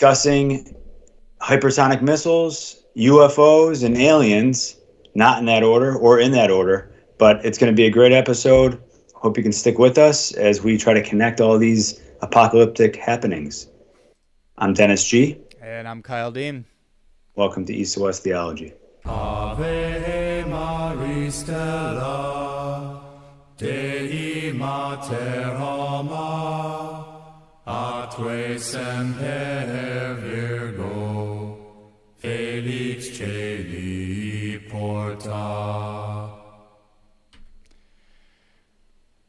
discussing hypersonic missiles, UFOs, and aliens, not in that order or in that order, but it's going to be a great episode. Hope you can stick with us as we try to connect all these apocalyptic happenings. I'm Dennis G. And I'm Kyle Dean. Welcome to East2West Theology. Ave Maria Stella, Dei Mater Ama, atque semper Virgo, Felix Celi porta.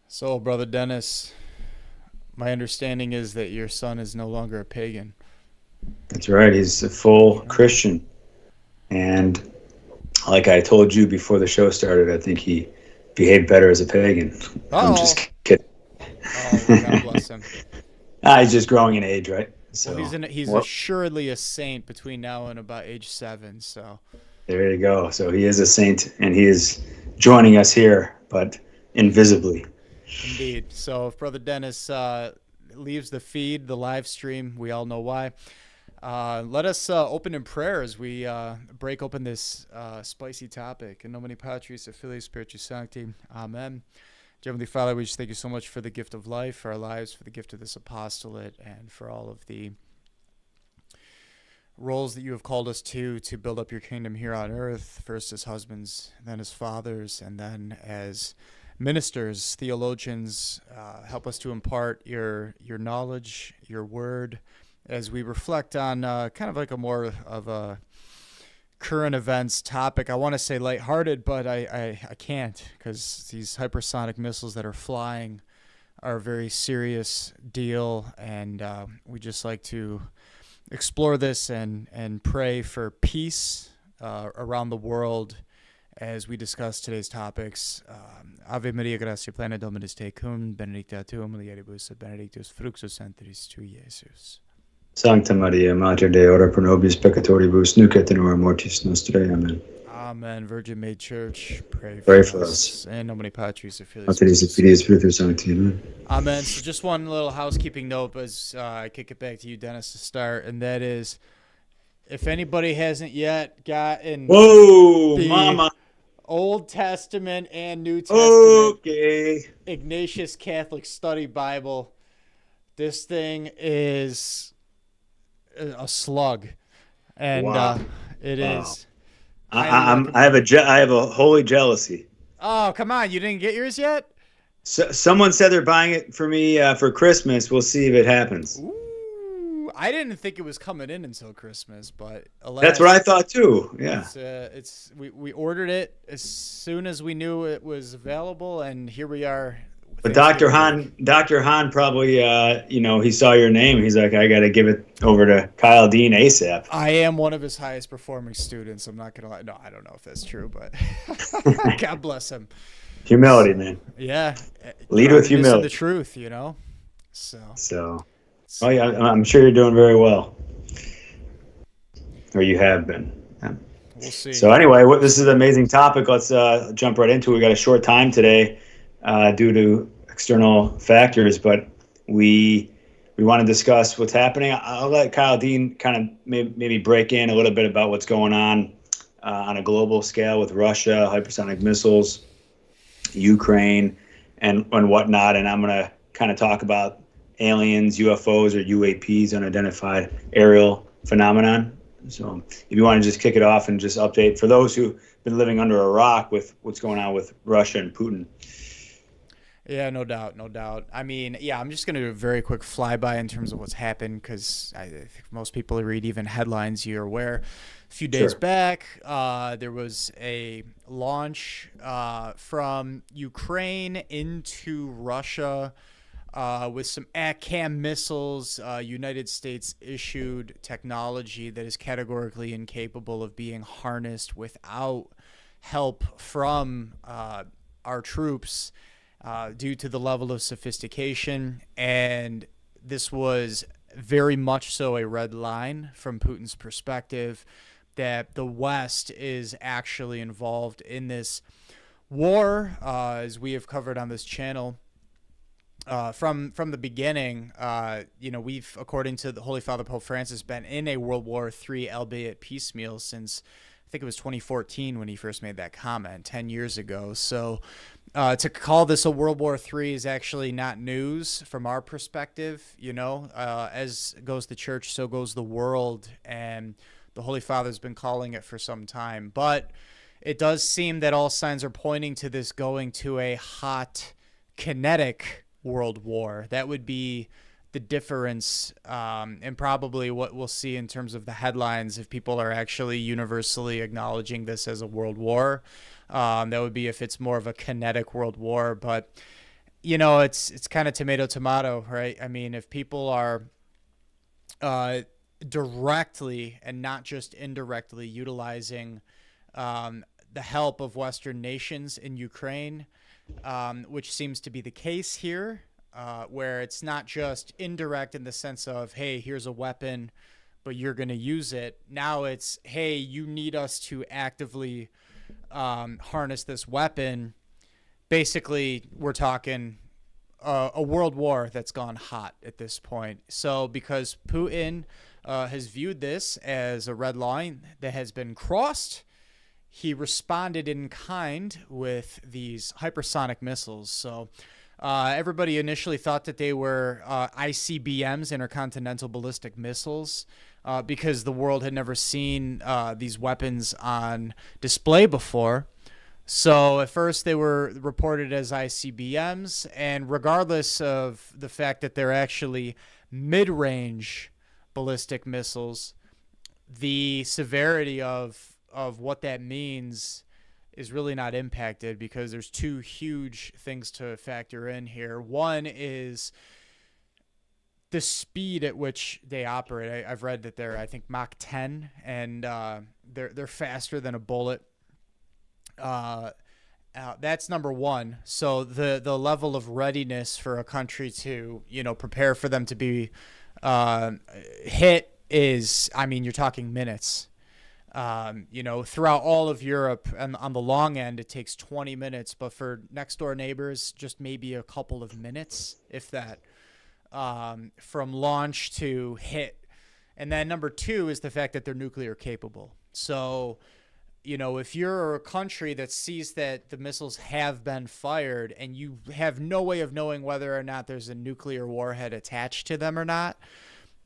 So, Brother Dennis, my understanding is that your son is no longer a pagan. That's right. He's a full Christian. And like I told you before the show started, I think he behaved better as a pagan. I'm just kidding. Oh, God bless him. He's just growing in age, right? So well, he's assuredly a saint between now and about age 7. So there you go. So he is a saint, and he is joining us here, but invisibly. Indeed. So if Brother Dennis leaves the feed, the live stream, we all know why. Let us open in prayer as we break open this spicy topic. In nomine Patris et Filii Spiritus Sancti. Amen. Dear Heavenly Father, we just thank you so much for the gift of life, for our lives, for the gift of this apostolate, and for all of the roles that you have called us to build up your kingdom here on earth, first as husbands, then as fathers, and then as ministers, theologians. Help us to impart your knowledge, your word, as we reflect on kind of like a more of a current events topic. I want to say lighthearted, but I can't, because these hypersonic missiles that are flying are a very serious deal, and we just like to explore this and pray for peace around the world as we discuss today's topics. Ave Maria, gratia plena, Dominus tecum, benedicta tu in mulieribus, et benedictus fructus ventris tui, Iesus. Sancta Maria, Mater Dei, ora pro nobis peccatoribus, nunc et in hora mortis nostrae. Amen. Amen. Virgin Maid Church, pray for us. In nomine Patris et Filii Spiritus Sancti. Amen. Amen. So just one little housekeeping note as I kick it back to you, Dennis, to start, and that is, if anybody hasn't yet gotten Mama. Old Testament and New Testament Ignatius Catholic Study Bible, this thing is a slug, and it is. I have a holy jealousy. Oh, come on! You didn't get yours yet? So, someone said they're buying it for me for Christmas. We'll see if it happens. Ooh, I didn't think it was coming in until Christmas, but that's what I thought too. Yeah, we ordered it as soon as we knew it was available, and here we are. But Dr. Hahn probably, he saw your name. He's like, I got to give it over to Kyle Dean ASAP. I am one of his highest performing students. I'm not going to lie. No, I don't know if that's true, but God bless him. Humility, man. Yeah. Lead with humility. The truth, So. Oh, yeah, I'm sure you're doing very well. Or you have been. Yeah. We'll see. So anyway, this is an amazing topic. Let's jump right into it. We got a short time today. Due to external factors, but we want to discuss what's happening. I'll let Kyle Dean kind of maybe break in a little bit about what's going on a global scale with Russia, hypersonic missiles, Ukraine, and whatnot. And I'm going to kind of talk about aliens, UFOs, or UAPs, unidentified aerial phenomenon. So if you want to just kick it off and just update for those who've been living under a rock with what's going on with Russia and Putin. Yeah, no doubt. I mean, I'm just going to do a very quick flyby in terms of what's happened, because I think most people who read even headlines, you're aware. A few days back, there was a launch from Ukraine into Russia with some ATACMS missiles. United States issued technology that is categorically incapable of being harnessed without help from our troops. Due to the level of sophistication, and this was very much so a red line from Putin's perspective, that the West is actually involved in this war, as we have covered on this channel. from the beginning, we've, according to the Holy Father Pope Francis, been in a World War III, albeit piecemeal, since I think it was 2014 when he first made that comment, 10 years ago. So to call this a World War III is actually not news from our perspective. As goes the church, so goes the world, and the Holy Father's been calling it for some time. But it does seem that all signs are pointing to this going to a hot, kinetic world war. That would be the difference, and probably what we'll see in terms of the headlines if people are actually universally acknowledging this as a world war. That would be if it's more of a kinetic world war. But it's kind of tomato, right? I mean, if people are directly and not just indirectly utilizing the help of Western nations in Ukraine, which seems to be the case here, where it's not just indirect in the sense of, hey, here's a weapon, but you're going to use it. Now it's, hey, you need us to actively harness this weapon. Basically, we're talking a world war that's gone hot at this point. So because Putin has viewed this as a red line that has been crossed, he responded in kind with these hypersonic missiles. So everybody initially thought that they were ICBMs, intercontinental ballistic missiles, because the world had never seen these weapons on display before. So at first they were reported as ICBMs, and regardless of the fact that they're actually mid-range ballistic missiles, the severity of what that means is really not impacted, because there's two huge things to factor in here. One is the speed at which they operate. I've read that they're, I think, Mach 10, and they're faster than a bullet. That's number one. So the level of readiness for a country to prepare for them to be hit is, I mean, you're talking minutes. Throughout all of Europe, and on the long end, it takes 20 minutes, but for next door neighbors, just maybe a couple of minutes, if that, from launch to hit. And then number two is the fact that they're nuclear capable. So, if you're a country that sees that the missiles have been fired and you have no way of knowing whether or not there's a nuclear warhead attached to them or not,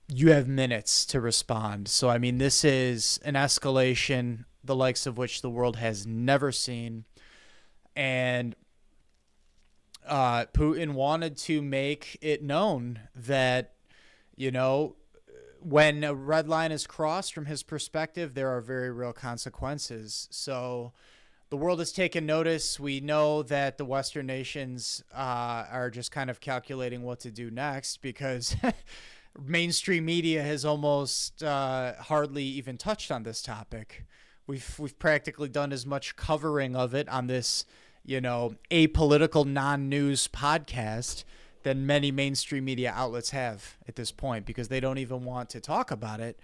you have minutes to respond. So, I mean, this is an escalation, the likes of which the world has never seen. And Putin wanted to make it known that, when a red line is crossed from his perspective, there are very real consequences. So the world has taken notice. We know that the Western nations are just kind of calculating what to do next, because mainstream media has almost hardly even touched on this topic. We've practically done as much covering of it on this, apolitical non-news podcast than many mainstream media outlets have at this point, because they don't even want to talk about it,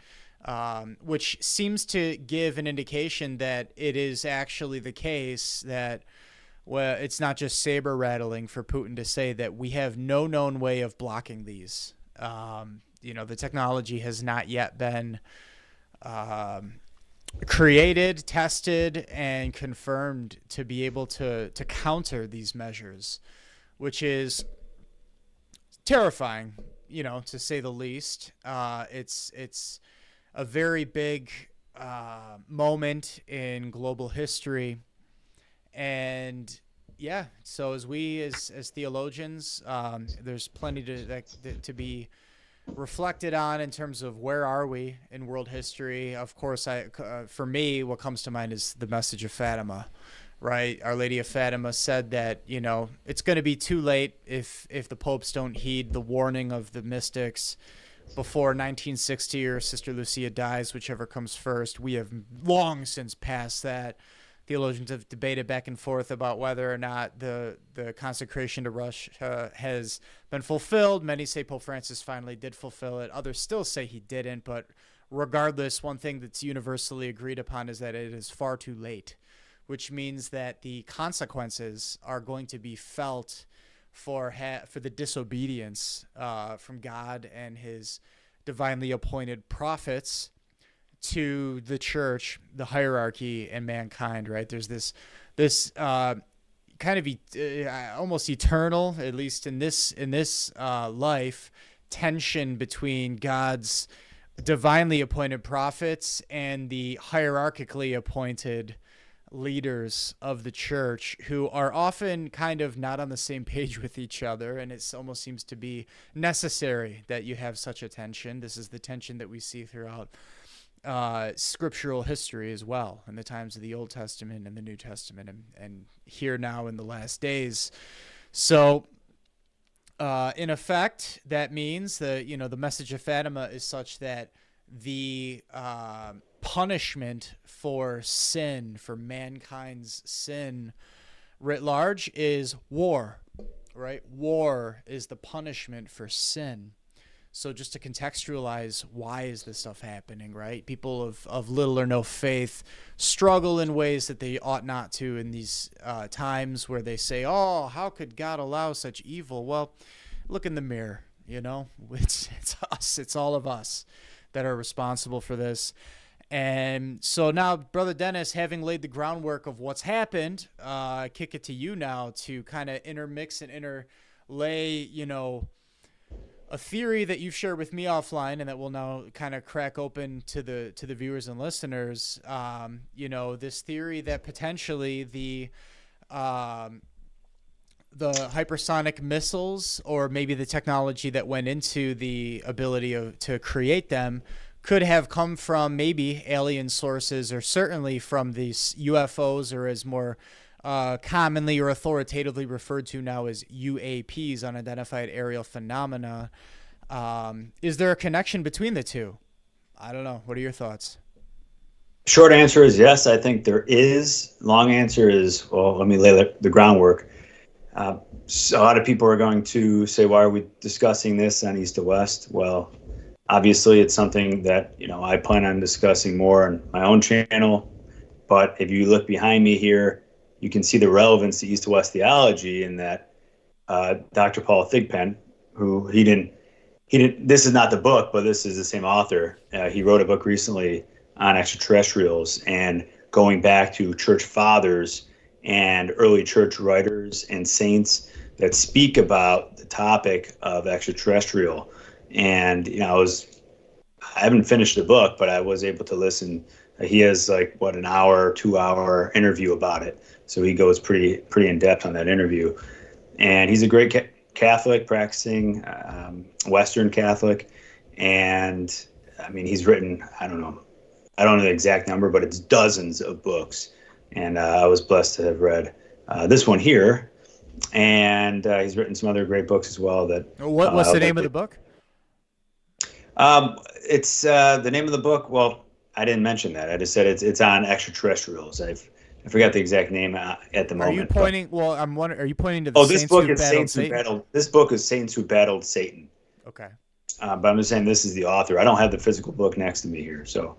which seems to give an indication that it is actually the case that, well, it's not just saber rattling for Putin to say that we have no known way of blocking these. The technology has not yet been created, tested, and confirmed to be able to counter these measures, which is terrifying, to say the least. It's a very big moment in global history, and yeah. So as theologians, there's plenty to be reflected on in terms of where are we in world history. Of course, for me, what comes to mind is the message of Fatima. Right, Our Lady of Fatima said that it's going to be too late if the popes don't heed the warning of the mystics before 1960 or Sister Lucia dies, whichever comes first. We have long since passed that. Theologians have debated back and forth about whether or not the consecration to Russia has been fulfilled. Many say Pope Francis finally did fulfill it. Others still say he didn't. But regardless, one thing that's universally agreed upon is that it is far too late, which means that the consequences are going to be felt for the disobedience from God and his divinely appointed prophets to the church, the hierarchy, and mankind, right? There's this kind of almost eternal, at least in this life, tension between God's divinely appointed prophets and the hierarchically appointed leaders of the church, who are often kind of not on the same page with each other, and it almost seems to be necessary that you have such a tension. This is the tension that we see throughout scriptural history as well, in the times of the Old Testament and the New Testament, and here now in the last days. So in effect, that means that, the message of Fatima is such that the punishment for sin, for mankind's sin writ large, is war, right? War is the punishment for sin. So just to contextualize, why is this stuff happening, right? People of little or no faith struggle in ways that they ought not to in these times where they say, oh, how could God allow such evil? Well, look in the mirror, it's us. It's all of us that are responsible for this. And so now, Brother Dennis, having laid the groundwork of what's happened, I kick it to you now to kind of intermix and interlay, a theory that you've shared with me offline, and that will now kind of crack open to the viewers and listeners. This theory that potentially the hypersonic missiles, or maybe the technology that went into the ability to create them, could have come from maybe alien sources, or certainly from these UFOs, or as more commonly or authoritatively referred to now as UAPs, unidentified aerial phenomena. Is there a connection between the two? I don't know. What are your thoughts? Short answer is yes, I think there is. Long answer is, well, let me lay the groundwork. So a lot of people are going to say, why are we discussing this on East to West? Well, obviously it's something that, I plan on discussing more on my own channel. But if you look behind me here, you can see the relevance to East2West Theology in that Dr. Paul Thigpen, who he didn't, this is not the book, but this is the same author. He wrote a book recently on extraterrestrials, and going back to church fathers and early church writers and saints that speak about the topic of extraterrestrial. And, I haven't finished the book, but I was able to listen. He has an hour, 2-hour interview about it. So he goes pretty in depth on that interview. And he's a great Catholic, practicing Western Catholic. And he's written, I don't know the exact number, but it's dozens of books. And I was blessed to have read this one here. And he's written some other great books as well. What's the name of the book? It's the name of the book. Well, I didn't mention that. I just said it's on extraterrestrials. I forgot the exact name at the moment. Are you pointing? Well, I'm wondering. Are you pointing to the? This book is Saints Who Battled. This book is Saints Who Battled Satan. Okay. But I'm just saying this is the author. I don't have the physical book next to me here, so.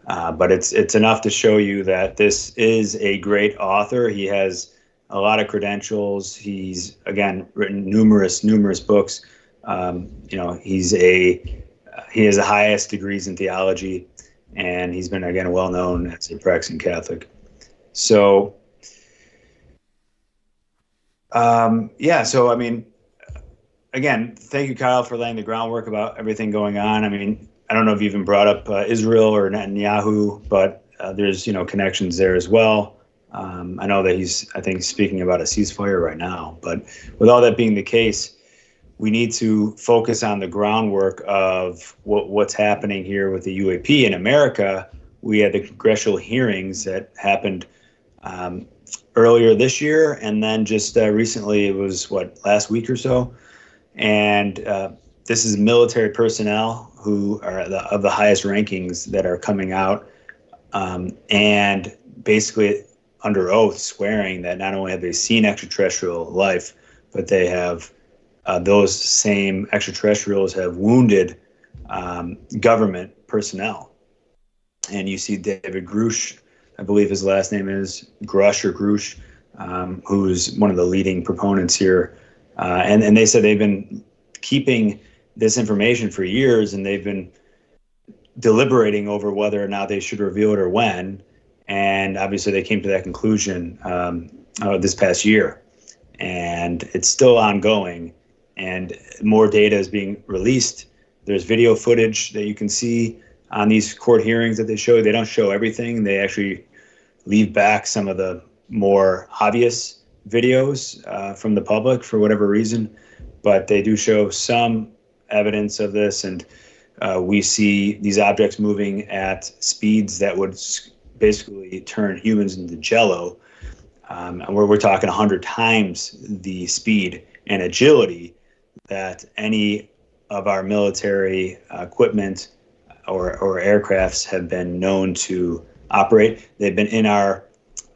But it's enough to show you that this is a great author. He has a lot of credentials. He's again written numerous books. He has the highest degrees in theology, and he's been again well known as a practicing Catholic. So, again, thank you, Kyle, for laying the groundwork about everything going on. I don't know if you even brought up Israel or Netanyahu, but there's connections there as well. I know that he's speaking about a ceasefire right now. But with all that being the case, we need to focus on the groundwork of what's happening here with the UAP in America. We had the congressional hearings that happened earlier this year, and then just recently, it was last week or so, and this is military personnel who are of the highest rankings that are coming out, and basically under oath swearing that not only have they seen extraterrestrial life, but they have those same extraterrestrials have wounded government personnel. And you see David Grush, I believe his last name is Grush, who's one of the leading proponents here And they said they've been keeping this information for years, and they've been deliberating over whether or not they should reveal it or when. And obviously they came to that conclusion this past year. And it's still ongoing, and more data is being released. There's video footage that you can see on these court hearings that they show. They don't show everything. They actually leave back some of the more obvious videos from the public for whatever reason, but they do show some evidence of this. And we see these objects moving at speeds that would basically turn humans into jello. And we're talking 100 times the speed and agility that any of our military equipment or aircrafts have been known to operate. They've been in our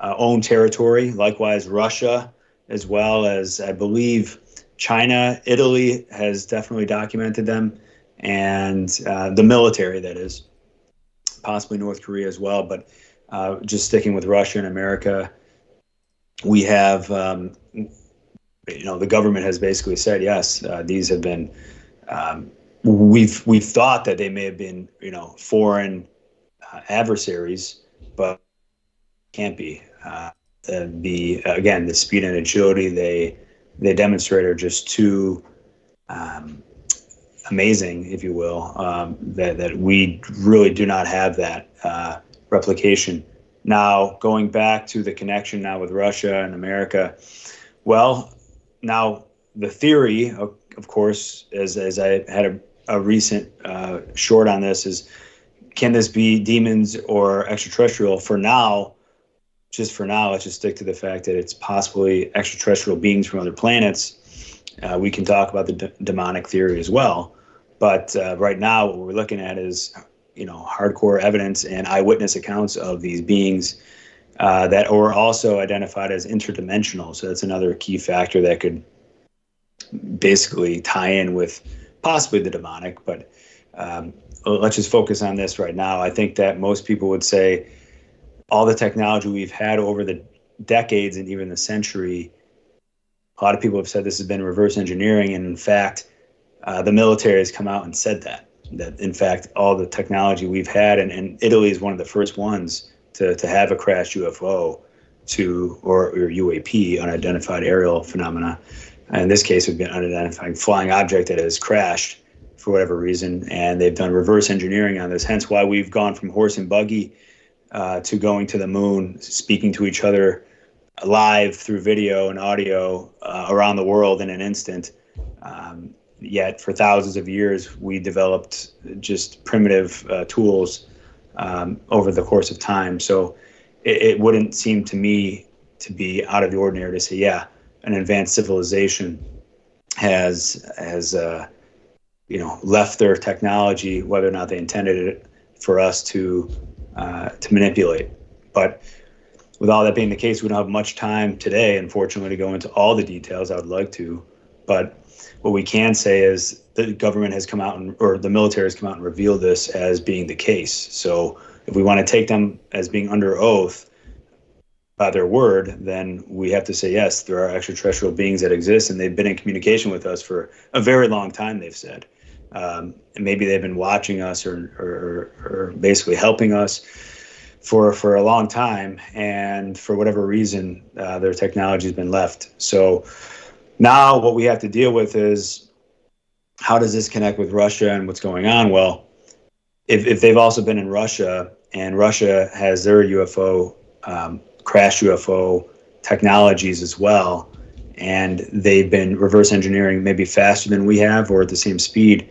own territory. Likewise, Russia, as well as, I believe, China, Italy has definitely documented them, and the military, that is, possibly North Korea as well. But just sticking with Russia and America, we have, the government has basically said, yes, these have been, we've thought that they may have been, foreign adversaries, but can't be. The speed and agility they demonstrate are just too amazing, if you will, that we really do not have that replication. Now, going back to the connection now with Russia and America, well, now the theory, of course, as I had a recent short on this, is can this be demons or extraterrestrial? For now, let's just stick to the fact that it's possibly extraterrestrial beings from other planets. We can talk about the demonic theory as well. But right now, what we're looking at is hardcore evidence and eyewitness accounts of these beings that were also identified as interdimensional. So that's another key factor that could basically tie in with possibly the demonic. But let's just focus on this right now. I think that most people would say all the technology we've had over the decades and even the century, a lot of people have said this has been reverse engineering. And in fact, the military has come out and said that in fact, all the technology we've had, and Italy is one of the first ones to have a crashed UFO or UAP, unidentified aerial phenomena. In this case, we've been unidentified flying object that has crashed for whatever reason, and they've done reverse engineering on this, hence why we've gone from horse and buggy to going to the moon, speaking to each other live through video and audio around the world in an instant. Yet for thousands of years, we developed just primitive tools over the course of time. So it wouldn't seem to me to be out of the ordinary to say, yeah, an advanced civilization has left their technology, whether or not they intended it, for us to manipulate. But with all that being the case, we don't have much time today, unfortunately, to go into all the details. I would like to, but what we can say is the government has come out or the military has come out and revealed this as being the case. So if we want to take them as being under oath by their word, then we have to say, yes, there are extraterrestrial beings that exist, and they've been in communication with us for a very long time, they've said. And maybe they've been watching us or basically helping us for a long time, and for whatever reason, their technology has been left. So now what we have to deal with is, how does this connect with Russia and what's going on? Well, if they've also been in Russia, and Russia has their UFO, crash UFO technologies as well, and they've been reverse engineering maybe faster than we have or at the same speed,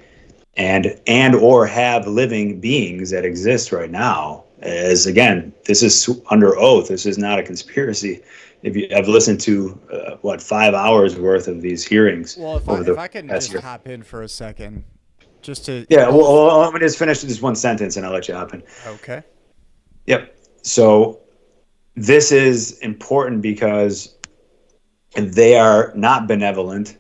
and or have living beings that exist right now. As again, this is under oath. This is not a conspiracy. I've listened to 5 hours worth of these hearings. Well, if I can just hop in for a second, just to well, let me just finish this one sentence and I'll let you hop in. Okay. Yep. So this is important because if they are not benevolent,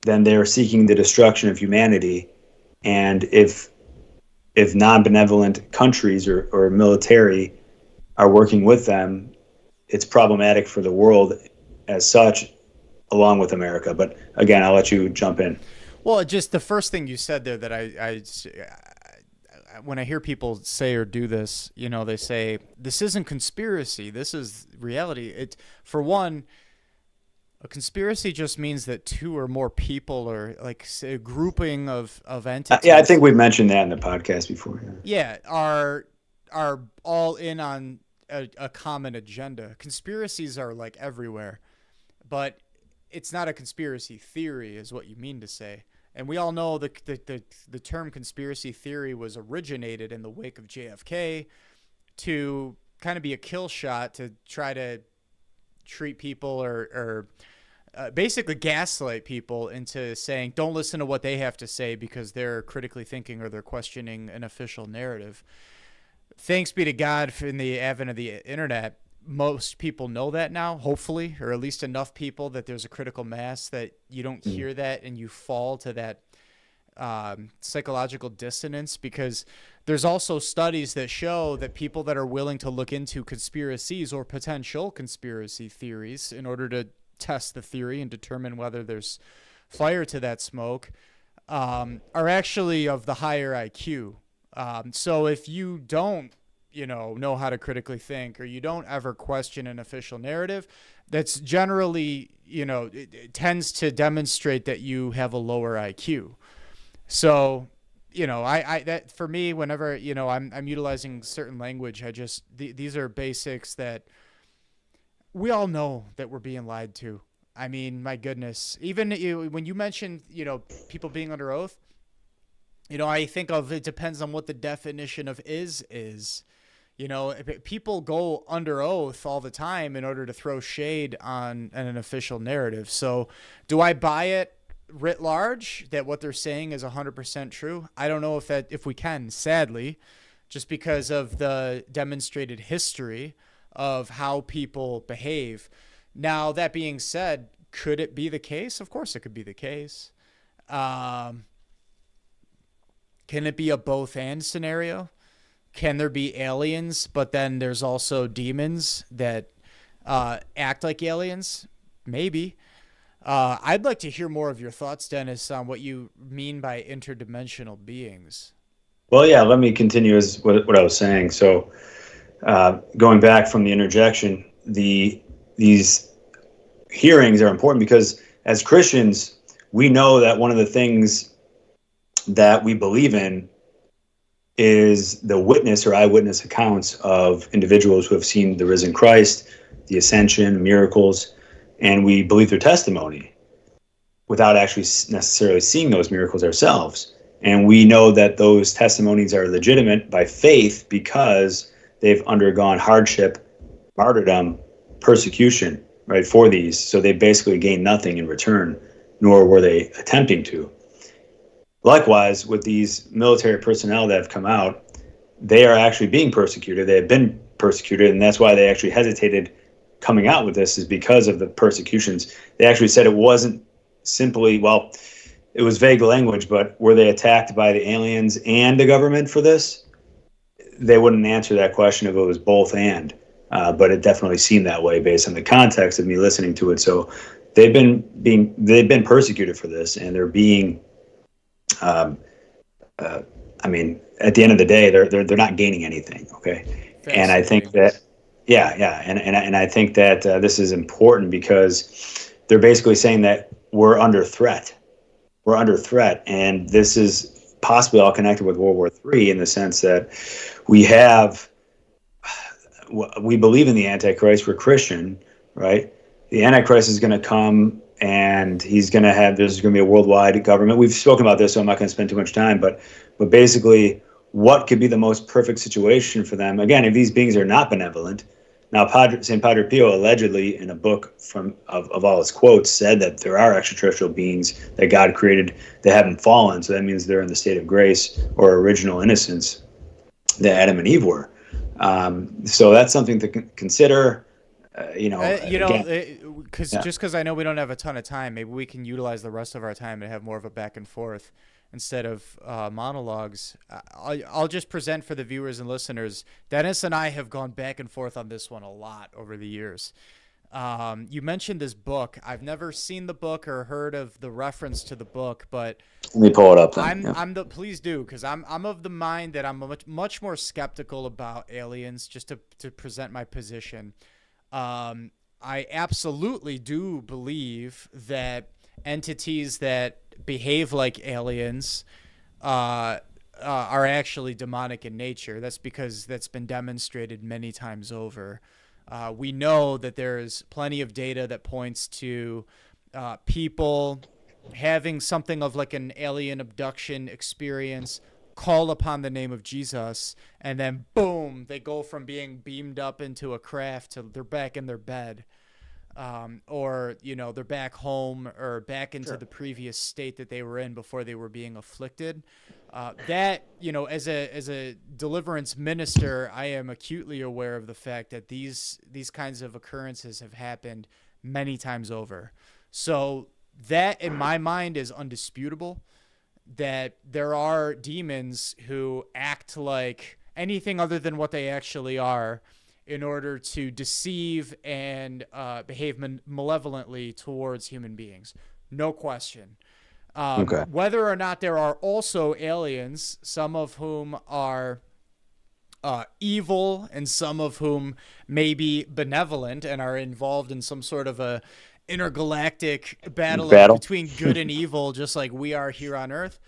then they are seeking the destruction of humanity, and if non-benevolent countries or military are working with them, it's problematic for the world as such, along with America. But again, I'll let you jump in. Well, just the first thing you said there that I when I hear people say or do this, they say this isn't conspiracy, this is reality. It, for one, a conspiracy just means that two or more people, or like say, a grouping of entities. Yeah, I think we've mentioned that in the podcast before. Yeah, are all in on a common agenda. Conspiracies are like everywhere, but it's not a conspiracy theory, is what you mean to say. And we all know the term conspiracy theory was originated in the wake of JFK to kind of be a kill shot to try to treat people or basically gaslight people into saying, don't listen to what they have to say because they're critically thinking or they're questioning an official narrative. Thanks be to God in the advent of the internet. Most people know that now, hopefully, or at least enough people that there's a critical mass that you don't hear that and you fall to that psychological dissonance, because there's also studies that show that people that are willing to look into conspiracies or potential conspiracy theories in order to test the theory and determine whether there's fire to that smoke are actually of the higher IQ. So if you don't know how to critically think, or you don't ever question an official narrative, that's generally, it tends to demonstrate that you have a lower IQ. So, I that for me, whenever, I'm utilizing certain language, these are basics that we all know that we're being lied to. I mean, my goodness, even when you mentioned, people being under oath, I think of, it depends on what the definition of is. People go under oath all the time in order to throw shade on an official narrative. So do I buy it writ large that what they're saying is 100% true? I don't know if we can, sadly, just because of the demonstrated history of how people behave. Now, that being said, could it be the case? Of course it could be the case. Can it be a both and scenario? Can there be aliens, but then there's also demons that act like aliens? Maybe. I'd like to hear more of your thoughts, Dennis, on what you mean by interdimensional beings. Well, yeah, let me continue as what I was saying. So going back from the interjection, these hearings are important because as Christians, we know that one of the things that we believe in is the witness or eyewitness accounts of individuals who have seen the risen Christ, the ascension, miracles, and we believe their testimony without actually necessarily seeing those miracles ourselves. And we know that those testimonies are legitimate by faith because they've undergone hardship, martyrdom, persecution, right, for these. So they basically gained nothing in return, nor were they attempting to. Likewise, with these military personnel that have come out, they are actually being persecuted. They have been persecuted, and that's why they actually hesitated coming out with this, is because of the persecutions. They actually said it wasn't simply, well, it was vague language, but were they attacked by the aliens and the government for this? They wouldn't answer that question if it was both and, but it definitely seemed that way based on the context of me listening to it. So they've been persecuted for this, and they're being I mean, at the end of the day, they're not gaining anything. Okay. And I think that, and I think that this is important because they're basically saying that we're under threat. We're under threat. And this is possibly all connected with World War III in the sense that we believe in the Antichrist. We're Christian, right? The Antichrist is going to come, and there's going to be a worldwide government. We've spoken about this, so I'm not going to spend too much time, but basically, what could be the most perfect situation for them? Again, if these beings are not benevolent. Now, St. Padre Pio allegedly, in a book of all his quotes, said that there are extraterrestrial beings that God created that haven't fallen, so that means they're in the state of grace or original innocence that Adam and Eve were. So that's something to consider. Because I know we don't have a ton of time, maybe we can utilize the rest of our time to have more of a back and forth instead of monologues. I'll just present for the viewers and listeners. Dennis and I have gone back and forth on this one a lot over the years. You mentioned this book. I've never seen the book or heard of the reference to the book, but Let me pull it up then. please do, because I'm of the mind that I'm much more skeptical about aliens. Just to present my position, I absolutely do believe that entities that behave like aliens are actually demonic in nature. That's because that's been demonstrated many times over. We know that there's plenty of data that points to people having something of like an alien abduction experience, call upon the name of Jesus, and then boom, they go from being beamed up into a craft to they're back in their bed. Or, they're back home or back into the previous state that they were in before they were being afflicted. That, as a deliverance minister, I am acutely aware of the fact that these kinds of occurrences have happened many times over. So that, in my mind, is undisputable, that there are demons who act like anything other than what they actually are in order to deceive and behave malevolently towards human beings. No question. Okay. Whether or not there are also aliens, some of whom are evil and some of whom may be benevolent and are involved in some sort of a intergalactic battle between good and evil, just like we are here on Earth.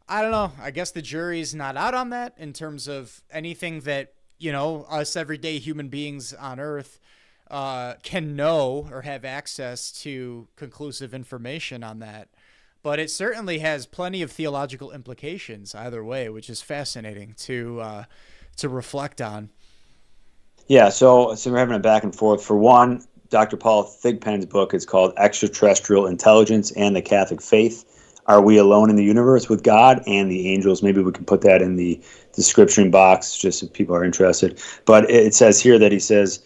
I don't know. I guess the jury's not out on that in terms of anything that, us everyday human beings on Earth can know or have access to conclusive information on that. But it certainly has plenty of theological implications either way, which is fascinating to reflect on. Yeah, so we're having a back and forth. For one, Dr. Paul Thigpen's book is called Extraterrestrial Intelligence and the Catholic Faith. Are we alone in the universe with God and the angels? Maybe we can put that in the description box just if people are interested. But it says here that he says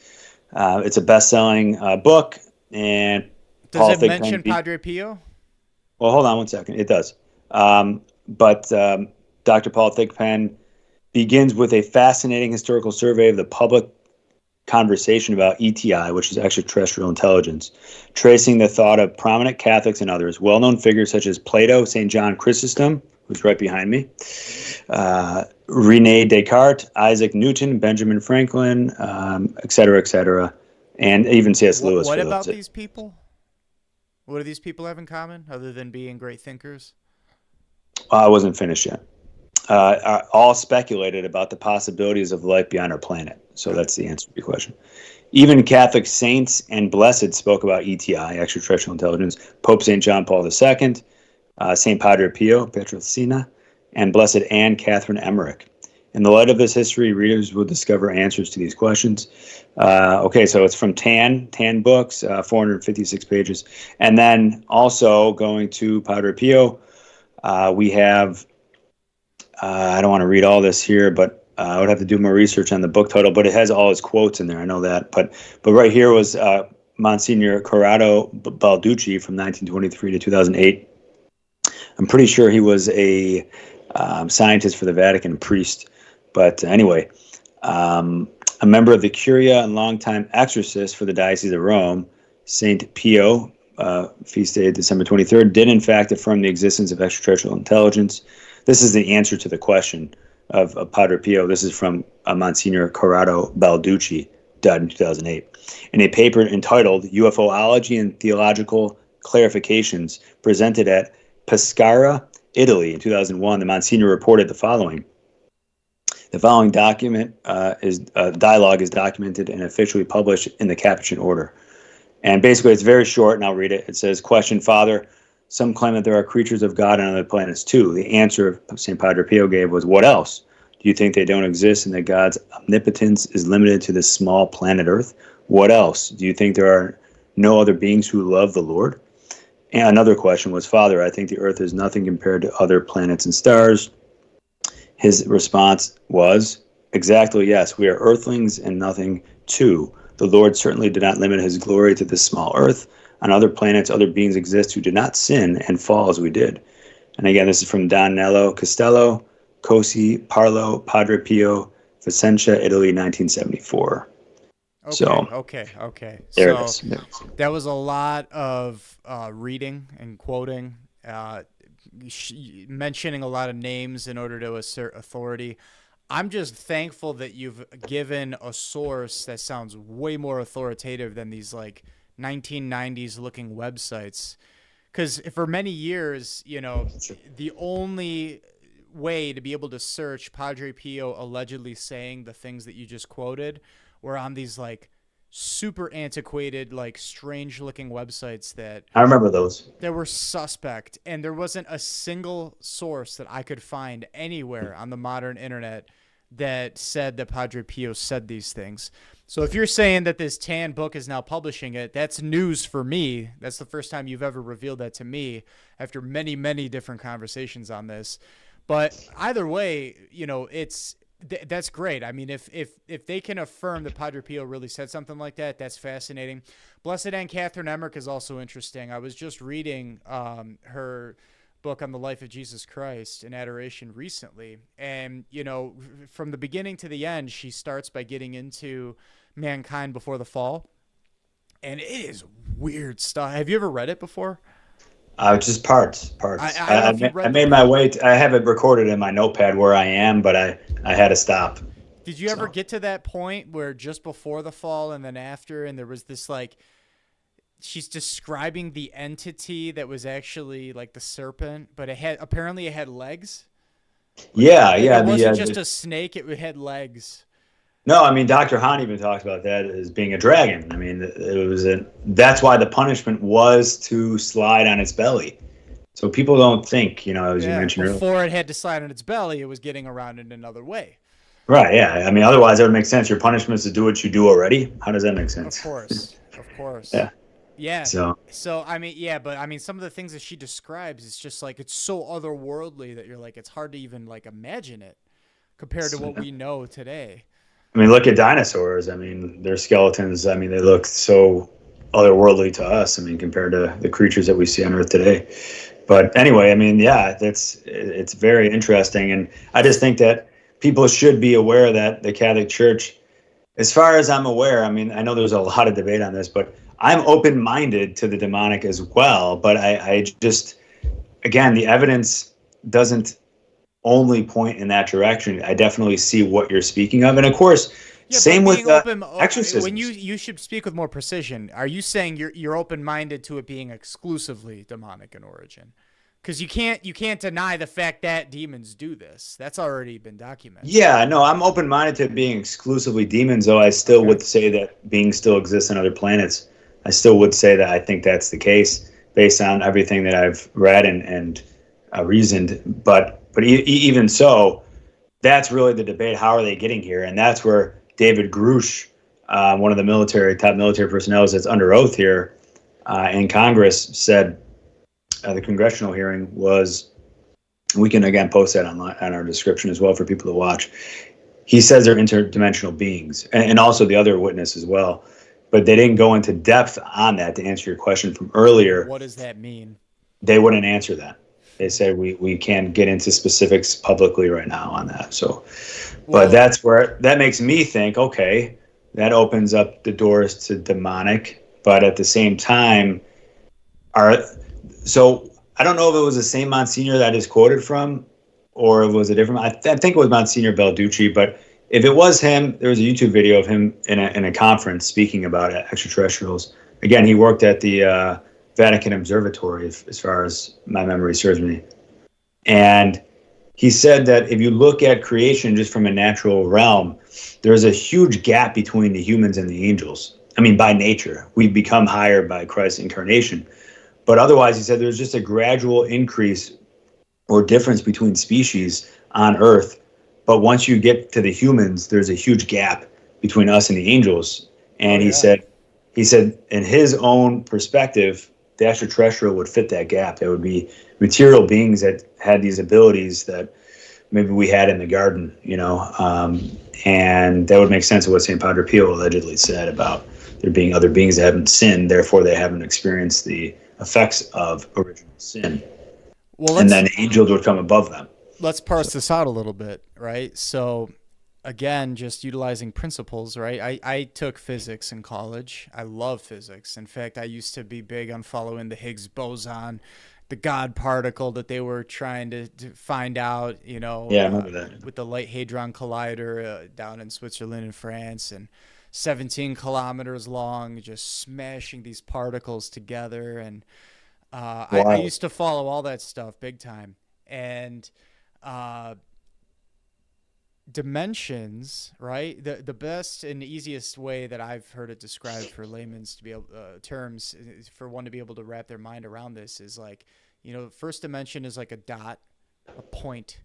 it's a best-selling book. And does Paul it Thigpen mention Padre Pio? Well, hold on one second. It does. But Dr. Paul Thigpen begins with a fascinating historical survey of the public conversation about ETI, which is extraterrestrial intelligence, tracing the thought of prominent Catholics and others, well-known figures such as Plato, St. John Chrysostom, who's right behind me, René Descartes, Isaac Newton, Benjamin Franklin, et cetera, and even C.S. Lewis. What about these people? What do these people have in common other than being great thinkers? I wasn't finished yet. All speculated about the possibilities of life beyond our planet. So that's the answer to your question. Even Catholic saints and blessed spoke about ETI, extraterrestrial intelligence. Pope St. John Paul II, St. Padre Pio, Pietrelcina, and Blessed Anne Catherine Emmerich. In the light of this history, readers will discover answers to these questions. Okay, so it's from Tan Books, 456 pages. And then also going to Padre Pio, we have, I don't want to read all this here, but I would have to do more research on the book title, but it has all his quotes in there. I know that. But right here was Monsignor Corrado Balducci from 1923 to 2008. I'm pretty sure he was a scientist for the Vatican, a priest. But anyway, a member of the Curia and longtime exorcist for the Diocese of Rome, St. Pio, feast day December 23rd, did in fact affirm the existence of extraterrestrial intelligence. This is the answer to the question of Padre Pio. This is from Monsignor Corrado Balducci, died in 2008. In a paper entitled UFOlogy and Theological Clarifications, presented at Pescara, Italy in 2001, the Monsignor reported the following. The following dialogue is documented and officially published in the Capuchin Order. And basically, it's very short, and I'll read it. It says, question, Father, some claim that there are creatures of God on other planets too. The answer St. Padre Pio gave was, what else? Do you think they don't exist and that God's omnipotence is limited to this small planet Earth? What else? Do you think there are no other beings who love the Lord? And another question was, Father, I think the Earth is nothing compared to other planets and stars. His response was, exactly, yes, we are earthlings and nothing too. The Lord certainly did not limit his glory to this small Earth. On other planets, other beings exist who did not sin and fall as we did. And again, this is from Don Nello Costello, Cosi, Parlo, Padre Pio, Vicenza, Italy, 1974. Okay. There So it is. that was a lot of reading and quoting, mentioning a lot of names in order to assert authority. I'm just thankful that you've given a source that sounds way more authoritative than these like 1990s looking websites. Because for many years, the only way to be able to search Padre Pio allegedly saying the things that you just quoted were on these like super antiquated, like strange looking websites that I remember those. were suspect. And there wasn't a single source that I could find anywhere on the modern internet that said that Padre Pio said these things. So if you're saying that this Tan book is now publishing it, that's news for me. That's the first time you've ever revealed that to me after many, many different conversations on this. But either way, that's great. I mean, if they can affirm that Padre Pio really said something like that, that's fascinating. Blessed Anne Catherine Emmerich is also interesting. I was just reading her book on the life of Jesus Christ in adoration recently. And, from the beginning to the end, she starts by getting into mankind before the fall. And it is weird stuff. Have you ever read it before? Just parts. I made my way. I have it recorded in my notepad where I am, but I had to stop. Did you ever get to that point where just before the fall and then after, and there was this like, she's describing the entity that was actually like the serpent, but it had legs? Yeah. It wasn't just a snake, it had legs. No, I mean, Dr. Hahn even talked about that as being a dragon. I mean, that's why the punishment was to slide on its belly. So people don't think, as you mentioned earlier. Before it had to slide on its belly, it was getting around in another way. Right, yeah. I mean, otherwise it would make sense. Your punishment is to do what you do already. How does that make sense? Of course. Yeah. Yeah. So I mean, but I mean, some of the things that she describes, it's just like, it's so otherworldly that you're like, it's hard to even like imagine it compared to what we know today. I mean, look at dinosaurs. I mean, their skeletons, I mean, they look so otherworldly to us. I mean, compared to the creatures that we see on Earth today. But anyway, I mean, yeah, it's very interesting. And I just think that people should be aware that the Catholic Church, as far as I'm aware, I mean, I know there's a lot of debate on this, but I'm open-minded to the demonic as well. But I just, again, the evidence doesn't only point in that direction. I definitely see what you're speaking of. And of course, same with exorcism. When you should speak with more precision, are you saying you're open-minded to it being exclusively demonic in origin? Because you can't deny the fact that demons do this. That's already been documented. Yeah, no, I'm open-minded to it being exclusively demons, though I still would say that beings still exist on other planets. I still would say that I think that's the case based on everything that I've read and reasoned. But even so, that's really the debate. How are they getting here? And that's where David Grush, one of the top military personnel that's under oath here in Congress, said the congressional hearing was, we can again post that on our description as well for people to watch. He says they're interdimensional beings, and also the other witness as well. But they didn't go into depth on that to answer your question from earlier. What does that mean? They wouldn't answer that. They said we can't get into specifics publicly right now on that. So, but that's where that makes me think, okay, that opens up the doors to demonic. But at the same time, so I don't know if it was the same Monsignor that I just quoted from, or if it was a different. I think it was Monsignor Balducci. But if it was him, there was a YouTube video of him in a conference speaking about extraterrestrials. Again, he worked at the Vatican Observatory, as far as my memory serves me. And he said that if you look at creation just from a natural realm, there's a huge gap between the humans and the angels. I mean, by nature, we become higher by Christ's incarnation. But otherwise, he said there's just a gradual increase or difference between species on Earth. But once you get to the humans, there's a huge gap between us and the angels. And he said in his own perspective, the extraterrestrial would fit that gap. There would be material beings that had these abilities that maybe we had in the garden, and that would make sense of what St. Padre Pio allegedly said about there being other beings that haven't sinned, therefore they haven't experienced the effects of original sin. Well, and then angels would come above them. Let's parse this out a little bit, right? So again, just utilizing principles, right? I took physics in college. I love physics. In fact, I used to be big on following the Higgs boson, the God particle that they were trying to find out, Yeah, I remember that. with the Light Hadron Collider down in Switzerland and France, and 17 kilometers long, just smashing these particles together. And I used to follow all that stuff big time. And dimensions, right? The best and easiest way that I've heard it described for layman's to be able terms for one to be able to wrap their mind around this is like, the first dimension is like a dot, a point,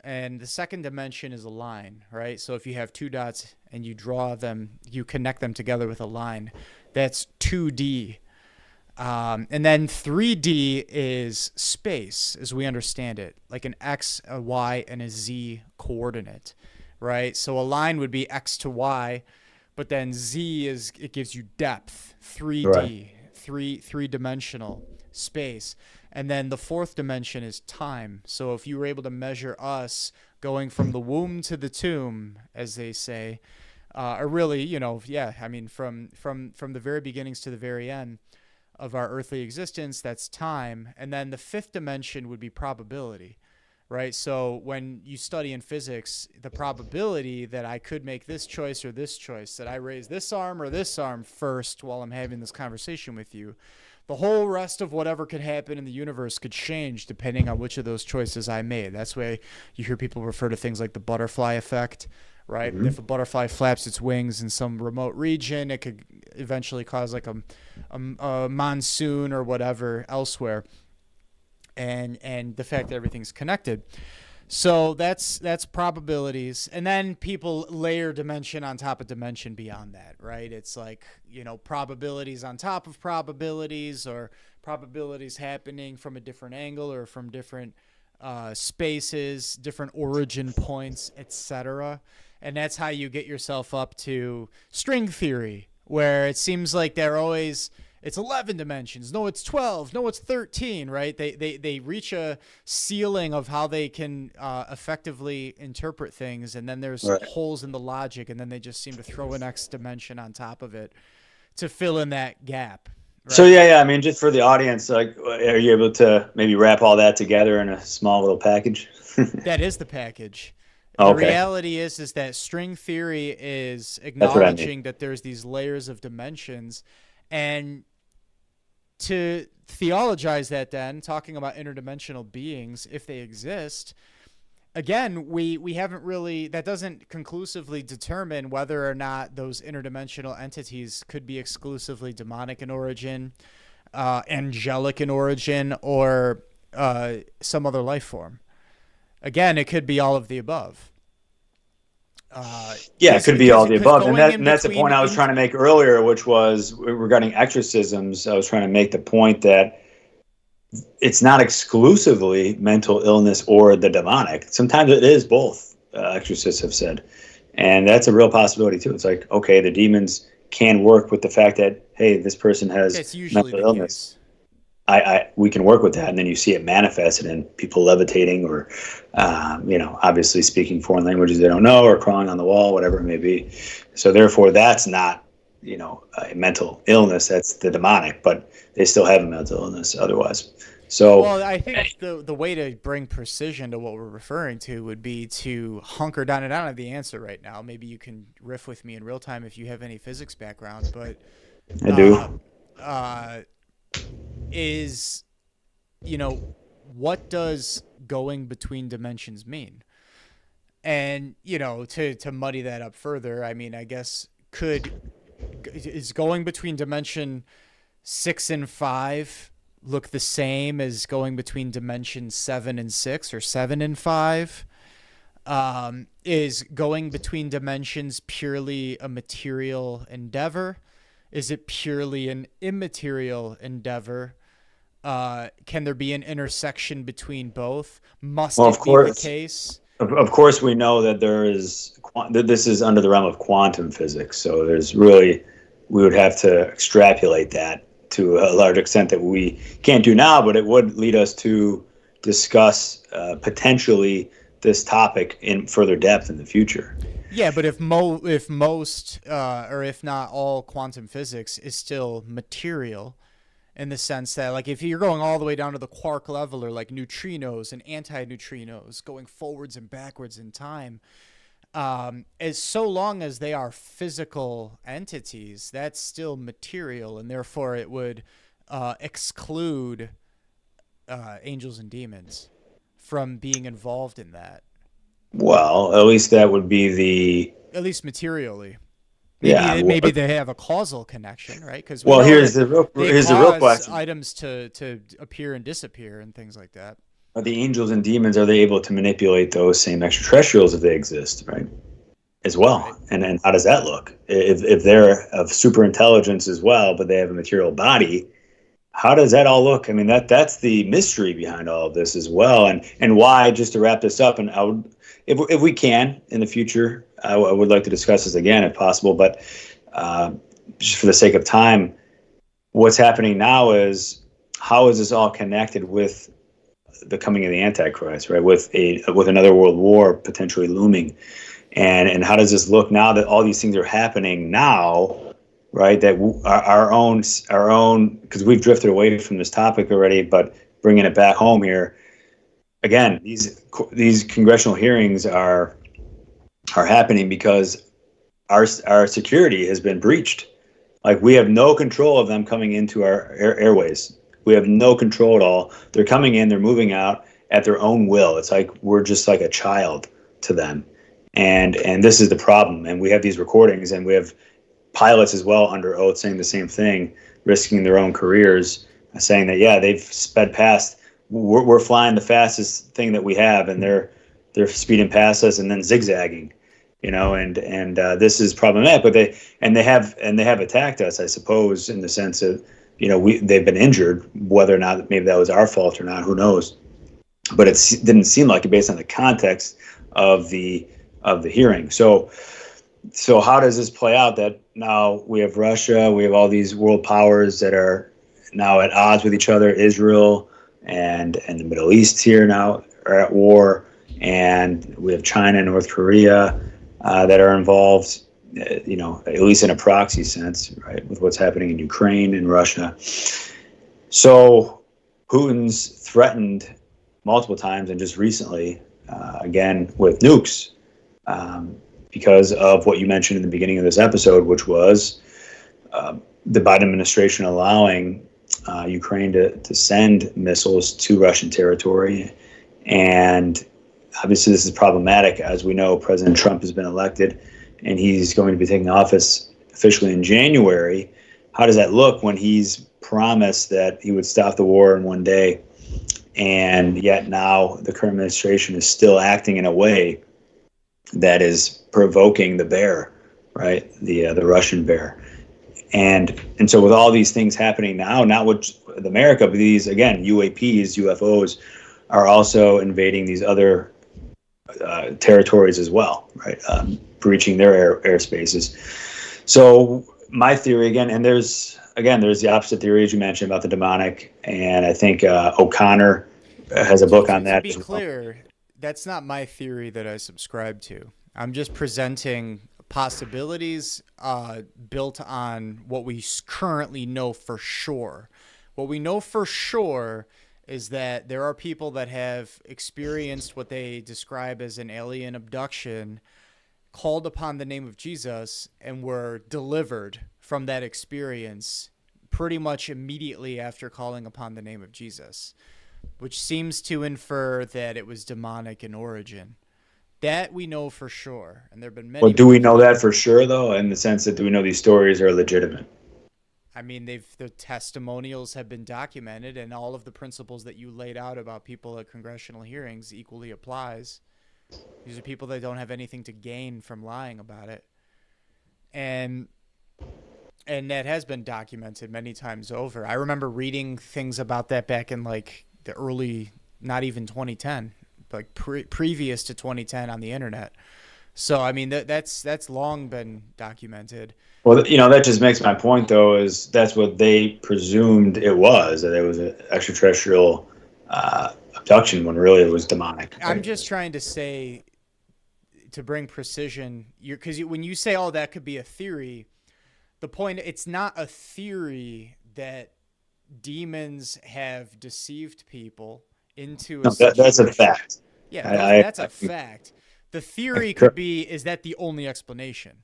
and the second dimension is a line, right? So if you have two dots and you draw them, you connect them together with a line, that's 2D. And then 3D is space as we understand it, like an X, a Y, and a Z coordinate, right? So a line would be X to Y, but then Z it gives you depth, 3D, right. three-dimensional space. And then the fourth dimension is time. So if you were able to measure us going from the womb to the tomb, as they say, or really, from the very beginnings to the very end of our earthly existence, that's time. And then the fifth dimension would be probability, right? So when you study in physics, the probability that I could make this choice or this choice, that I raise this arm or this arm first while I'm having this conversation with you, the whole rest of whatever could happen in the universe could change depending on which of those choices I made. That's why you hear people refer to things like the butterfly effect, right? Mm-hmm. If a butterfly flaps its wings in some remote region, it could eventually cause like a monsoon or whatever elsewhere. And the fact that everything's connected. So that's probabilities. And then people layer dimension on top of dimension beyond that, right? It's like, probabilities on top of probabilities, or probabilities happening from a different angle or from different spaces, different origin points, etc. And that's how you get yourself up to string theory, where it seems like it's 11 dimensions. No, it's 12. No, it's 13, right? They reach a ceiling of how they can effectively interpret things, and then there's holes in the logic, and then they just seem to throw an X dimension on top of it to fill in that gap. Right? So, yeah, I mean, just for the audience, like, are you able to maybe wrap all that together in a small little package? That is the package. The reality is that string theory is acknowledging that there's these layers of dimensions, and to theologize that, then talking about interdimensional beings, if they exist, again, we haven't really, that doesn't conclusively determine whether or not those interdimensional entities could be exclusively demonic in origin, angelic in origin, or some other life form. Again, it could be all of the above. It could be all of the above. And that's the point I was trying to make earlier, which was regarding exorcisms. I was trying to make the point that it's not exclusively mental illness or the demonic. Sometimes it is both, exorcists have said. And that's a real possibility, too. It's like, okay, the demons can work with the fact that, hey, this person has mental illness. We can work with that, and then you see it manifested in people levitating, or, obviously speaking foreign languages they don't know, or crawling on the wall, whatever it may be. So therefore, that's not, a mental illness. That's the demonic, but they still have a mental illness otherwise. So, well, I think the way to bring precision to what we're referring to would be to hunker down. And I don't have the answer right now. Maybe you can riff with me in real time if you have any physics background. But I do. Is, what does going between dimensions mean? And, to muddy that up further, I mean, I guess is going between dimension 6 and 5 look the same as going between dimension 7 and 6 or 7 and 5? Is going between dimensions purely a material endeavor? Is it purely an immaterial endeavor? Can there be an intersection between both? Must it be the case? Of course, we know that this is under the realm of quantum physics. So we would have to extrapolate that to a large extent that we can't do now, but it would lead us to discuss potentially this topic in further depth in the future. Yeah, but if most or if not all quantum physics is still material, in the sense that, like, if you're going all the way down to the quark level, or like neutrinos and antineutrinos going forwards and backwards in time, as so long as they are physical entities, that's still material, and therefore it would exclude angels and demons from being involved in that. Well, at least that would be at least materially. Maybe they have a causal connection, right? Because here's the real question: items to appear and disappear and things like that. Are the angels and demons, are they able to manipulate those same extraterrestrials if they exist, right? As well, right. And how does that look? If they're of super intelligence as well, but they have a material body, how does that all look? I mean, that's the mystery behind all of this as well, and why. Just to wrap this up, and I would, if we can in the future, I would like to discuss this again if possible. But just for the sake of time, what's happening now is, how is this all connected with the coming of the Antichrist, right? With another world war potentially looming, and how does this look now that all these things are happening now, right? That our own, because we've drifted away from this topic already, but bringing it back home here again, these congressional hearings are happening because our security has been breached. Like, we have no control of them coming into our airways. We have no control at all. They're coming in, they're moving out at their own will. It's like we're just like a child to them. And this is the problem. And we have these recordings, and we have pilots as well under oath saying the same thing, risking their own careers, saying that, yeah, they've sped past. We're flying the fastest thing that we have, and they're speeding past us and then zigzagging, and this is problematic. But they have attacked us, I suppose, in the sense of, they've been injured. Whether or not maybe that was our fault or not, who knows? But it didn't seem like it based on the context of the hearing. So how does this play out? That now we have Russia, we have all these world powers that are now at odds with each other. Israel and the Middle East here now are at war, and we have China and North Korea that are involved, at least in a proxy sense, right, with what's happening in Ukraine and Russia. So Putin's threatened multiple times, and just recently, again, with nukes, because of what you mentioned in the beginning of this episode, which was the Biden administration allowing Ukraine to send missiles to Russian territory. And obviously this is problematic. As we know, President Trump has been elected, and he's going to be taking office officially in January. How does that look when he's promised that he would stop the war in one day, and yet now the current administration is still acting in a way that is provoking the bear, right? The Russian bear. And so with all these things happening now, not with America, but these, again, UAPs, UFOs, are also invading these other territories as well, right? Breaching their airspaces. So my theory, again, and there's the opposite theory, as you mentioned, about the demonic, and I think O'Connor has a book on that. To be clear, that's not my theory that I subscribe to. I'm just presenting possibilities built on what we currently know for sure. What we know for sure is that there are people that have experienced what they describe as an alien abduction, called upon the name of Jesus, and were delivered from that experience pretty much immediately after calling upon the name of Jesus, which seems to infer that it was demonic in origin. That we know for sure, and there have been many. Well, do we know that for sure, though, in the sense that do we know these stories are legitimate? I mean, the testimonials have been documented, and all of the principles that you laid out about people at congressional hearings equally applies. These are people that don't have anything to gain from lying about it, and that has been documented many times over. I remember reading things about that back in like the early, not even 2010. Like previous to 2010 on the internet. So I mean that's long been documented. Well, that just makes my point, though, is that's what they presumed it was, that it was an extraterrestrial abduction when really it was demonic. Right? I'm just trying to say, to bring precision, because when you say, oh, that could be a theory, the point, it's not a theory that demons have deceived people into a situation. That's a fact. Yeah, that's a fact. The theory could be, is that the only explanation?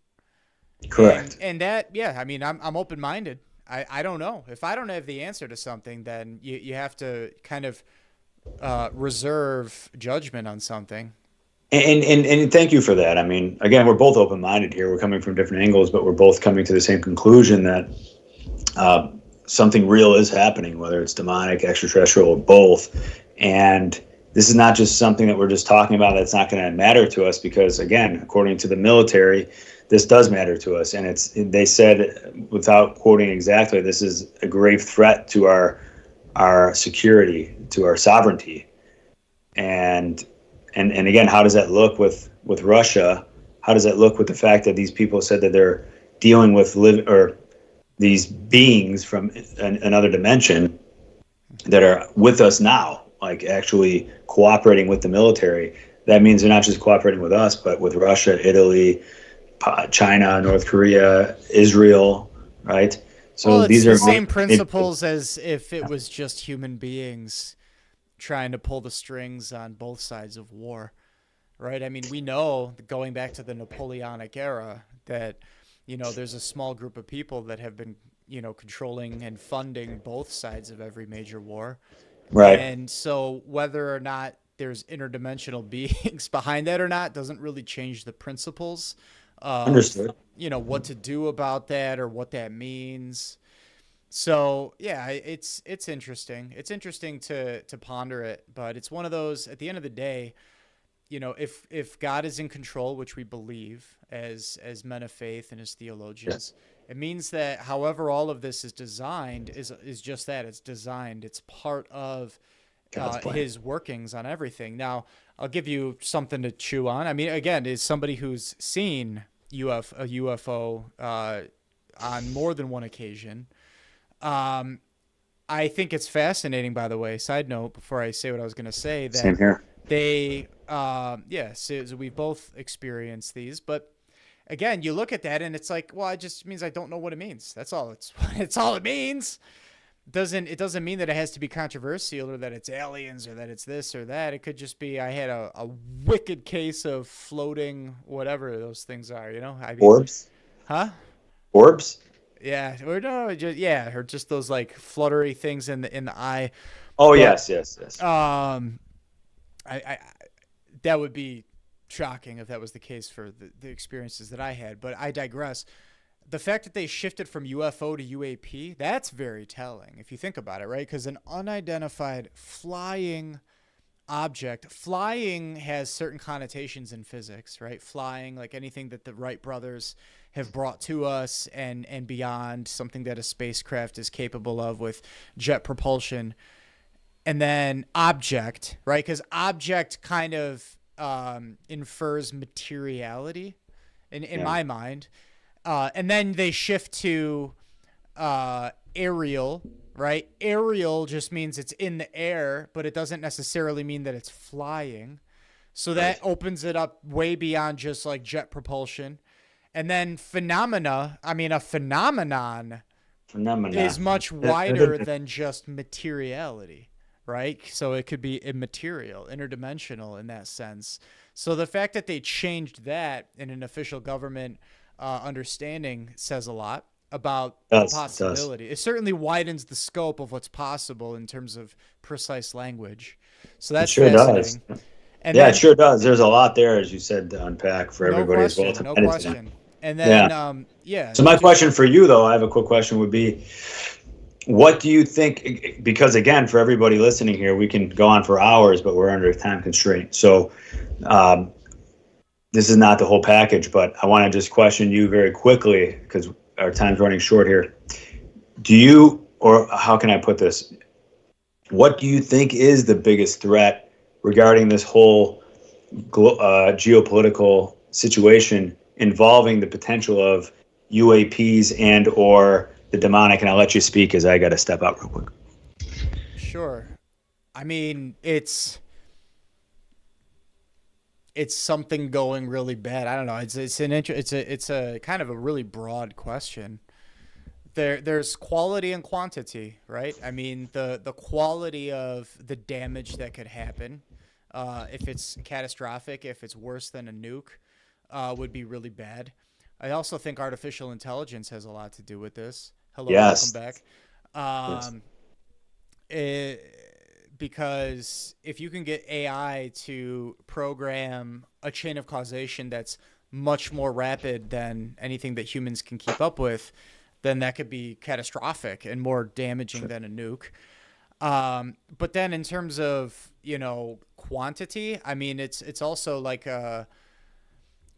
Correct. And that, yeah, I mean, I'm open-minded. I don't know. If I don't have the answer to something, then you have to kind of reserve judgment on something. And thank you for that. I mean, again, we're both open-minded here. We're coming from different angles, but we're both coming to the same conclusion that something real is happening, whether it's demonic, extraterrestrial, or both. And this is not just something that we're just talking about that's not going to matter to us, because, again, according to the military, this does matter to us. And they said, without quoting exactly, this is a grave threat to our security, to our sovereignty. And again, how does that look with Russia? How does that look with the fact that these people said that they're dealing with these beings from another dimension that are with us now, like actually cooperating with the military? That means they're not just cooperating with us, but with Russia, Italy, China, North Korea, Israel, right? So these are the same principles as if it was just human beings trying to pull the strings on both sides of war, right? I mean, we know, going back to the Napoleonic era, that, there's a small group of people that have been, controlling and funding both sides of every major war. Right. And so whether or not there's interdimensional beings behind that or not doesn't really change the principles of, Understood. What to do about that or what that means. So yeah, it's interesting. It's interesting to ponder it, but it's one of those, at the end of the day, if God is in control, which we believe as men of faith and as theologians, it means that however all of this is designed is just that. It's designed. It's part of his workings on everything. Now, I'll give you something to chew on. I mean, again, as somebody who's seen a UFO on more than one occasion, I think it's fascinating, by the way, side note, before I say what I was going to say, that Same here. they, so we've both experienced these, but again, you look at that and it's like, well, it just means I don't know what it means. That's all. It's all it means. It doesn't mean that it has to be controversial or that it's aliens or that it's this or that. It could just be, I had a wicked case of floating, whatever those things are, Orbs? Huh? Orbs? Yeah. Or no, or just those like fluttery things in the eye. Oh, but, yes. I that would be shocking if that was the case for the experiences that I had, but I digress. The fact that they shifted from UFO to UAP, that's very telling if you think about it, right? Because an unidentified flying object, flying has certain connotations in physics, right? Flying, like anything that the Wright brothers have brought to us and beyond, something that a spacecraft is capable of with jet propulsion. And then object, right? Because object kind of infers materiality in my mind. And then they shift to aerial, right? Aerial just means it's in the air, but it doesn't necessarily mean that it's flying. So that opens it up way beyond just like jet propulsion. And then a phenomenon is much wider than just materiality, right? So it could be immaterial, interdimensional in that sense. So the fact that they changed that in an official government understanding says a lot about the possibility. It certainly widens the scope of what's possible in terms of precise language. So that's fascinating. Does. And it sure does. There's a lot there, as you said, to unpack for everybody as well. No question. And then, So my question for you, though, I have a quick question, would be, what do you think, because again, for everybody listening here, we can go on for hours, but we're under a time constraint. So this is not the whole package, but I want to just question you very quickly because our time's running short here. Or how can I put this? What do you think is the biggest threat regarding this whole geopolitical situation involving the potential of UAPs and or the demonic? And I'll let you speak as I got to step out real quick. Sure. I mean, it's something going really bad. I don't know. It's a kind of a really broad question. There's quality and quantity, right? I mean, the quality of the damage that could happen, if it's catastrophic, if it's worse than a nuke, would be really bad. I also think artificial intelligence has a lot to do with this. Hello, Yes. welcome back. Because if you can get AI to program a chain of causation that's much more rapid than anything that humans can keep up with, then that could be catastrophic and more damaging than a nuke. But then in terms of, quantity, I mean, it's also like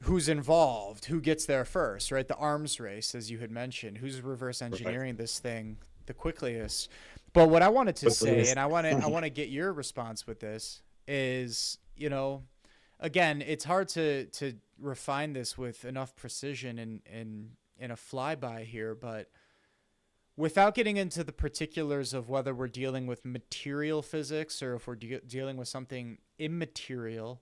who's involved, who gets there first, right? The arms race, as you had mentioned, who's reverse engineering this thing the quickest. But what I wanted to say, and I want to get your response with this, is, again, it's hard to refine this with enough precision in a flyby here, but without getting into the particulars of whether we're dealing with material physics or if we're dealing with something immaterial,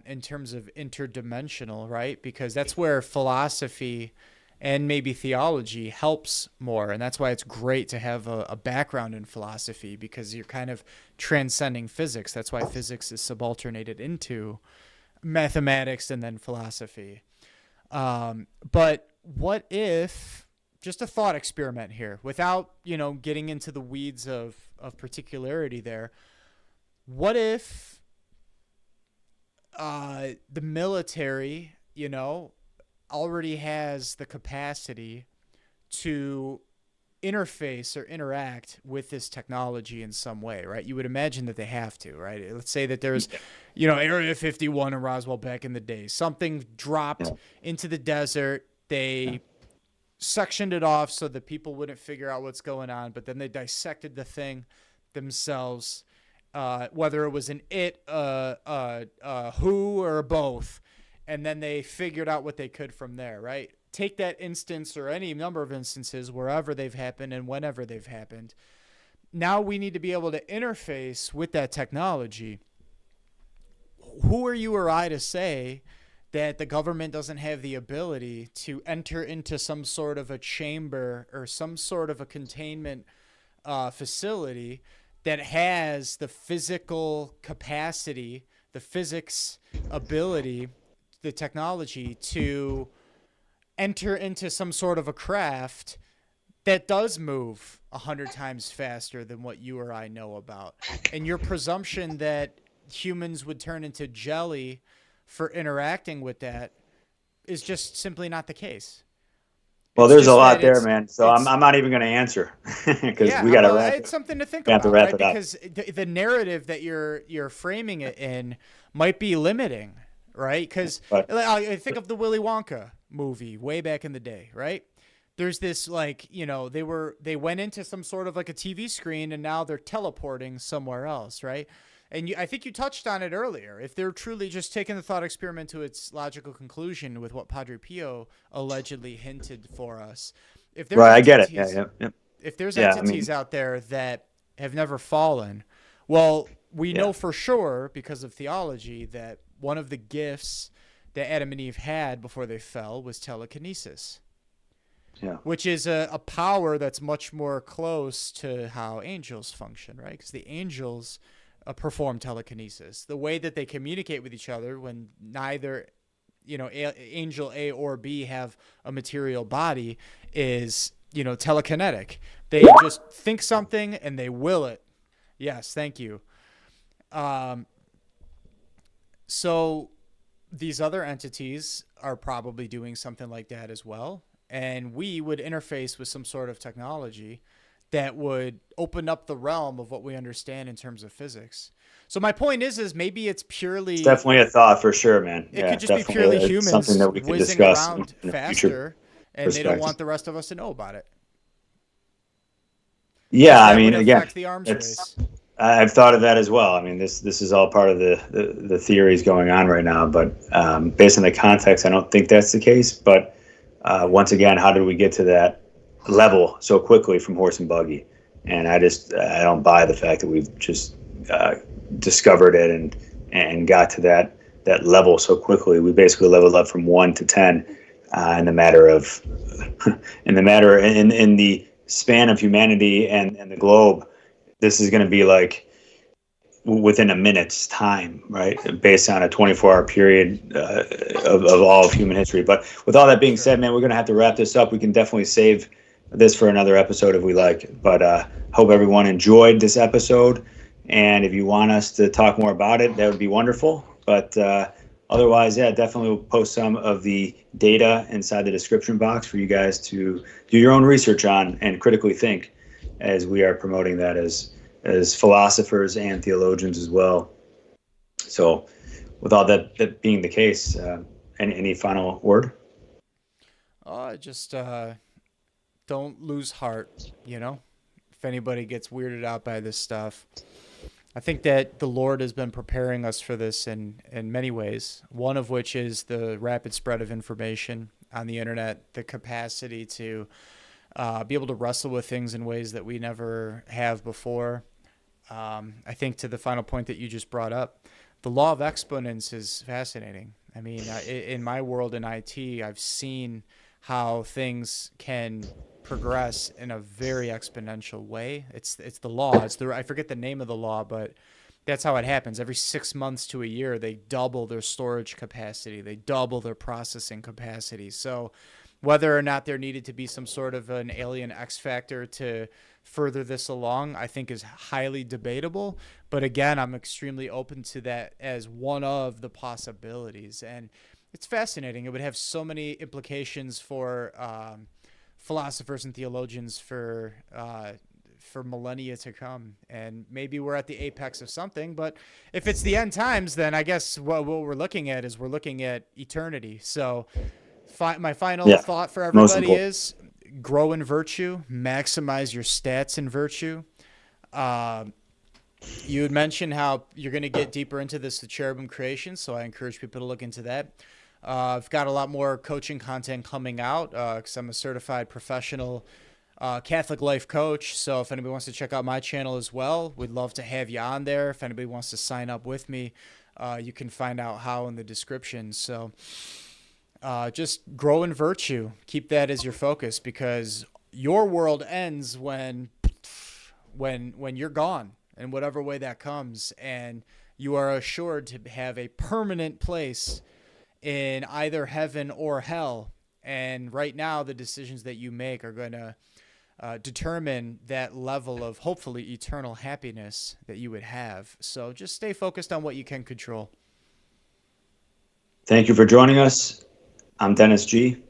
in terms of interdimensional, right? Because that's where philosophy and maybe theology helps more. And that's why it's great to have a background in philosophy, because you're kind of transcending physics. That's why physics is subalternated into mathematics and then philosophy. But what if, just a thought experiment here, without, getting into the weeds of particularity there, what if the military, already has the capacity to interface or interact with this technology in some way, right? You would imagine that they have to, right? Let's say that there's, Area 51 in Roswell back in the day. Something dropped into the desert. They sectioned it off so that people wouldn't figure out what's going on, but then they dissected the thing themselves, whether it was an who, or both. And then they figured out what they could from there, right? Take that instance or any number of instances wherever they've happened and whenever they've happened. Now we need to be able to interface with that technology. Who are you or I to say that the government doesn't have the ability to enter into some sort of a chamber or some sort of a containment facility that has the physical capacity, the physics ability, the technology to enter into some sort of a craft that does move 100 times faster than what you or I know about? And your presumption that humans would turn into jelly for interacting with that is just simply not the case. Well, there's a lot there, man. So I'm not even going to answer because we got to wrap it. It's something to think about, right? Because the narrative that you're framing it in might be limiting, right? Because I think of the Willy Wonka movie way back in the day, right? There's this they went into some sort of like a TV screen and now they're teleporting somewhere else, right? And I think you touched on it earlier. If they're truly just taking the thought experiment to its logical conclusion with what Padre Pio allegedly hinted for us, if there's I get it. Yeah. If there's entities out there that have never fallen, well, we know for sure because of theology that one of the gifts that Adam and Eve had before they fell was telekinesis. Yeah. Which is a power that's much more close to how angels function, right? Because the angels perform telekinesis. The way that they communicate with each other when neither, angel A or B have a material body is, telekinetic. They just think something and they will it. Yes, thank you. So these other entities are probably doing something like that as well. And we would interface with some sort of technology that would open up the realm of what we understand in terms of physics. So my point is maybe it's purely... It's definitely a thought for sure, man. It could just be purely humans something that we can whizzing discuss around faster, and they don't want the rest of us to know about it. Yeah, I mean, again, the arms race. I've thought of that as well. I mean, this is all part of the theories going on right now, but based on the context, I don't think that's the case. But once again, how did we get to that level so quickly from horse and buggy? And I don't buy the fact that we've just discovered it and got to that level so quickly. We basically leveled up from 1 to 10 in the matter of in the span of humanity and the globe. This is going to be like within a minute's time, right? Based on a 24-hour period of all of human history. But with all that being said, man, we're going to have to wrap this up. We can definitely save this for another episode if we like. But hope everyone enjoyed this episode. And if you want us to talk more about it, that would be wonderful. But otherwise, yeah, definitely we'll post some of the data inside the description box for you guys to do your own research on and critically think, as we are promoting that as philosophers and theologians as well. So with all that being the case, any final word? Just don't lose heart, if anybody gets weirded out by this stuff. I think that the Lord has been preparing us for this in many ways, one of which is the rapid spread of information on the internet, the capacity to be able to wrestle with things in ways that we never have before. I think to the final point that you just brought up, the law of exponents is fascinating. I mean, in my world in IT, I've seen how things can progress in a very exponential way. It's the law. I forget the name of the law, but that's how it happens. Every 6 months to a year, they double their storage capacity. They double their processing capacity. So whether or not there needed to be some sort of an alien X factor to further this along, I think is highly debatable. But again, I'm extremely open to that as one of the possibilities. And it's fascinating. It would have so many implications for philosophers and theologians for millennia to come. And maybe we're at the apex of something. But if it's the end times, then I guess what we're looking at is we're looking at eternity. So my final thought for everybody is grow in virtue, maximize your stats in virtue. You had mentioned how you're going to get deeper into the cherubim creation, so I encourage people to look into that. I've got a lot more coaching content coming out because I'm a certified professional Catholic life coach. So if anybody wants to check out my channel as well, we'd love to have you on there. If anybody wants to sign up with me, you can find out how in the description. So just grow in virtue. Keep that as your focus, because your world ends when you're gone, in whatever way that comes, and you are assured to have a permanent place in either heaven or hell. And right now, the decisions that you make are going to determine that level of hopefully eternal happiness that you would have. So just stay focused on what you can control. Thank you for joining us. I'm Dennis G.